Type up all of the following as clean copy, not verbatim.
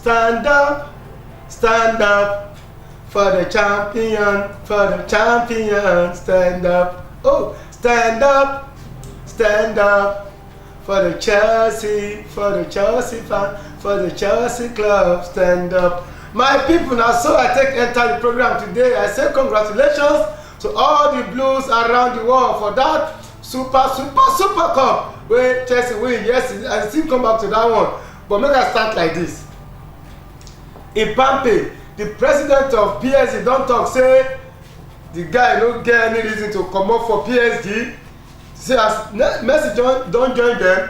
stand up for the champion, stand up. Oh, stand up for the Chelsea fan, for the Chelsea club, stand up. My people, now so I take enter the program today. I say congratulations to all the Blues around the world for that super cup where Chelsea win. Yes, I still come back to that one. But make I start like this. Mbappe, the president of PSG, don't talk say the guy no get any reason to come up for PSG. Say as Messi don't join them,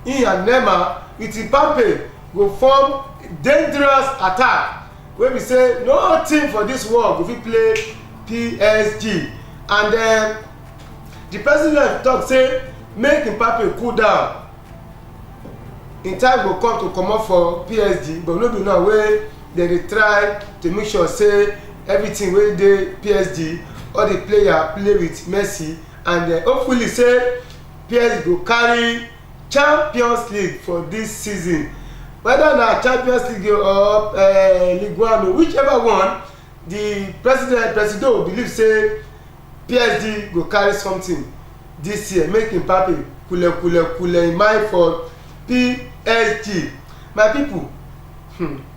he and Neymar with Mbappe go form dangerous attack. Where we say no team for this world go fit play PSG. And then the president talk say make Mbappe cool down. In time go come to come up for PSG, but no be now wey they try to make sure say everything wey dey PSG, all the player play with Messi, and hopefully say PSG go carry Champions League for this season. Whether na Champions League or Ligue 1, whichever one, the president believe say PSG go carry something this year, make Mbappe cool in mind for PSG. My people,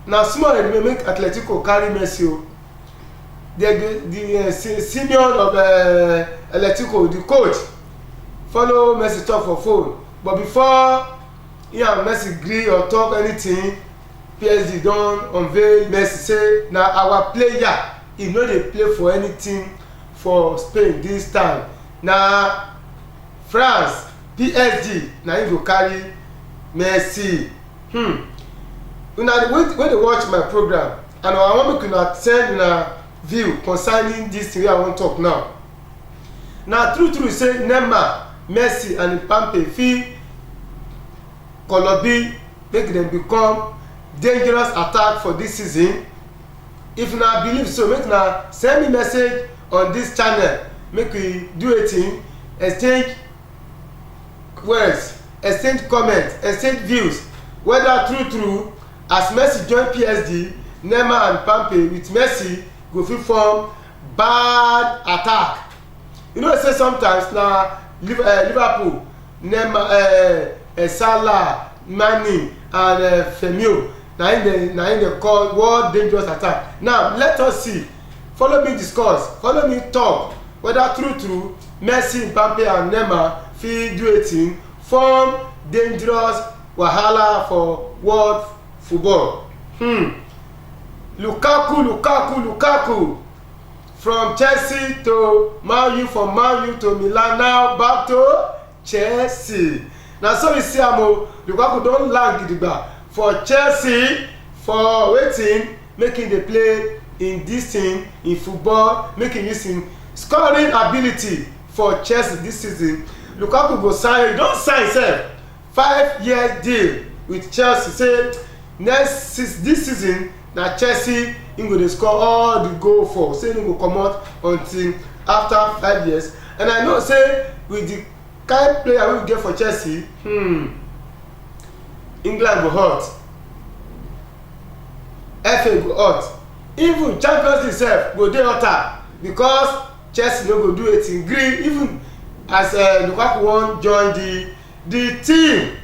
now small they make Atletico carry Messi o. The senior of Atletico, the coach, follow Messi talk for phone, but before he and Messi gree or talk anything, PSG don unveil Messi say na our player, he no dey play for anything for Spain this time. Na France, PSG, na him go carry Messi. Una when they watch my program, and I want make una send una view concerning this thing wey I wan talk now. Na true say Neymar, Messi and Mbappe fit Colobi make them become dangerous attack for this season. If una believe so, make una send me message on this channel, make we do a thing, exchange words, exchange comments, exchange views, whether true as Messi join PSG, Neymar and Mbappe with Messi go fit form bad attack. You know say sometimes na Liverpool, Neymar, Salah, Mane and Firmino na in dey call world dangerous attack. Now let us see, follow me discuss, follow me talk whether true Messi, Mbappe and Neymar fit do a thing form dangerous wahala for world football. Lukaku from Chelsea to Man U, from Man U to Milan, now back to Chelsea. Na so we see am o, Lukaku don land gidigba for Chelsea for wetin making dey play in this thing in football, making use him scoring ability for Chelsea this season. Lukaku go sign, he don sign sef 5-year deal with Chelsea. Say this season na Chelsea him go dey score all the goal for. Say him go comot until after 5 years. And I know say with the kind player wey we get for Chelsea, England go hot, FA go hot, even Champions League sef go dey hotter, because Chelsea no go do anything gree even as Lukaku wan join the team.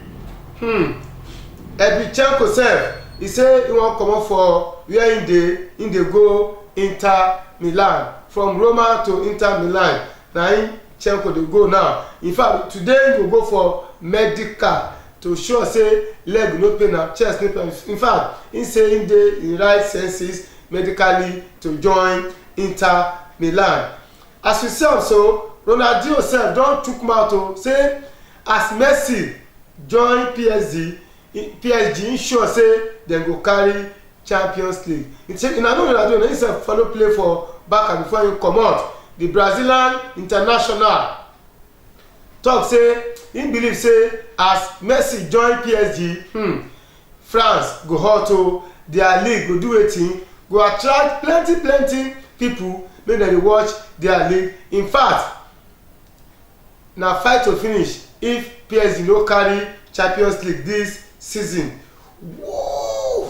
Ebichenko sef, he say he wan comot for where him dey go Inter Milan, from Roma to Inter Milan. Na him Chenko dey go now. In fact, today he go for medical to show say leg no pain am, chest no pain. In fact, he say him dey in right senses medically to join Inter Milan. As we see am so, Ronaldinho sef don chook mouth o, say as Messi join PSG him sure say dem go carry Champions League. Una know Ronaldinho, he sef follow play for Barca before him comot. The Brazilian international talk say him believe say as Messi join PSG, France go hot o, their league go do wetin, go attract plenty people make dem dey watch their league. In fact, na fight to finish if PSG no carry Champions League this season. Woo!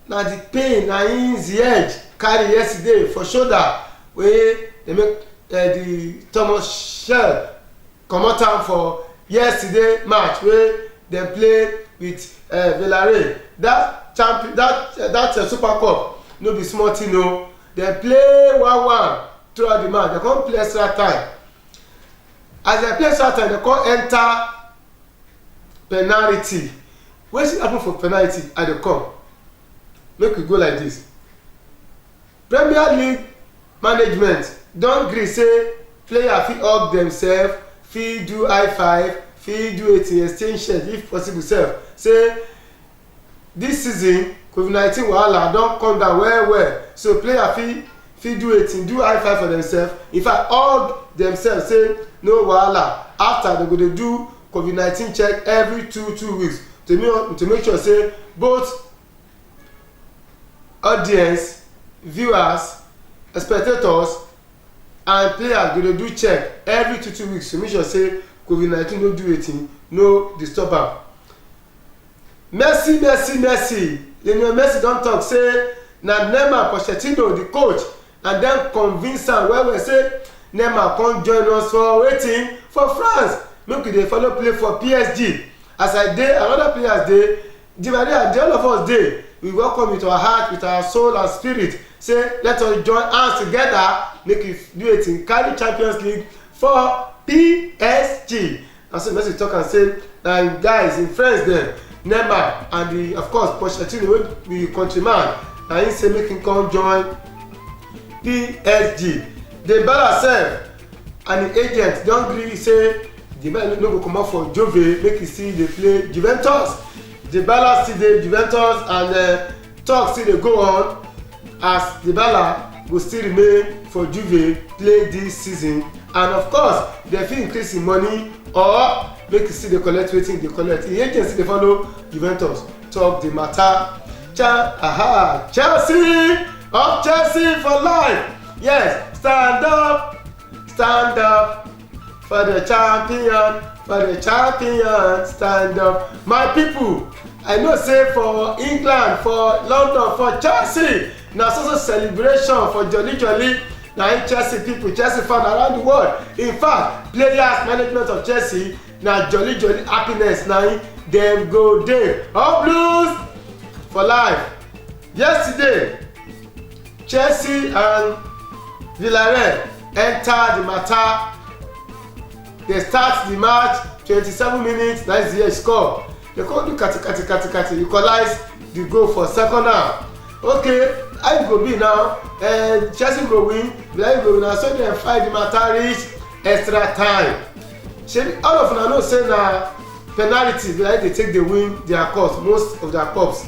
na the pain na him the edge carry yesterday for shoulder wey dey make the Thomas Tuchel comot am for yesterday match wey dem play with Villarreal. That Super Cup no be small thing o. Dem play 1-1 throughout the match. Dem come play extra time. As dem play extra time, dem come enter penalty. Wetin happen for penalty? I dey come. Make we go like this. Premier League management don gree say player fit hug themselves, fit do high five, fit do wetin exchange shirt if possible sef. Say this season COVID-19 wahala don come down well well, so player fit do wetin do high five for themselves, in fact hug themselves, say no wahala. After dem go dey do COVID-19 check every two weeks to make sure say both audience, viewers, spectators and players go dey do check every two weeks to make sure say COVID-19 no do wetin no disturb am. Messi Lionel Messi don talk say na Neymar Pochettino the coach and dem convince am well say Neymar come join us for wetin for France, make we dey follow play for PSG. As I dey, another players dey, Di Maria dey, all of us dey. We welcome with our heart, with our soul and spirit. Say let us join hands together, make we do wetin carry Champions League for PSG. And so Messi talk and say na im guys, im friends dem, Neymar and of course Pochettino wey be countryman, na him say make him come join PSG. Dybala sef and the agent don gree say Dybala no go comot for Juve, make he still dey play Juventus. Dybala still dey Juventus and talk still dey go on as Dybala go still remain for Juve play this season, and of course dem fit increase im money or make e still dey collect wetin e dey collect. The agent still dey follow Juventus talk the matter. Chelsea for life. Yes, stand up for the champion, stand up. My people, I know say for England, for London, for Chelsea, na so celebration for jolly na Chelsea people, Chelsea fans around the world. In fact, players management of Chelsea na jolly happiness na dem go dey. All Blues for life. Yesterday, Chelsea and Villarreal enter the matter. They start the match 27 minutes, na the score. They come do kati equalize the goal for second half. Okay, how e go be now? Chelsea go win, Villarreal go win, na so dem fight the matter reach extra time. Shebi all of una know say na penalty Villarreal dey take dey win their cups, most of their cups.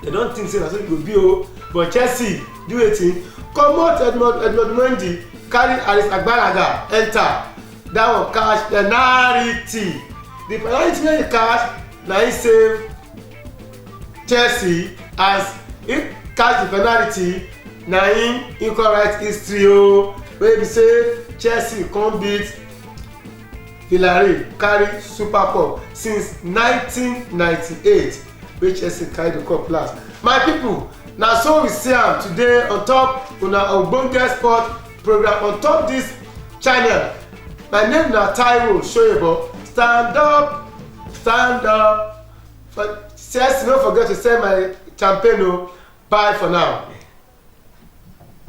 They don think say na so e go be o, but Chelsea do wetin? Comot Edmond Mendy, carry Aris Agbaraga enter. That one catch penalty. The penalty wey he catch na him save Chelsea, as he catch the penalty na him come write history o, wey be say Chelsea come beat Villarreal, carry Super Cup since 1998 wey Chelsea carry the cup last. My people, na so we see am today on top una ogbonge sport program on top this channel. My name na Taiwo Shoyebo. Stand up. Chelsea, don't forget to send my champagne o. Bye for now.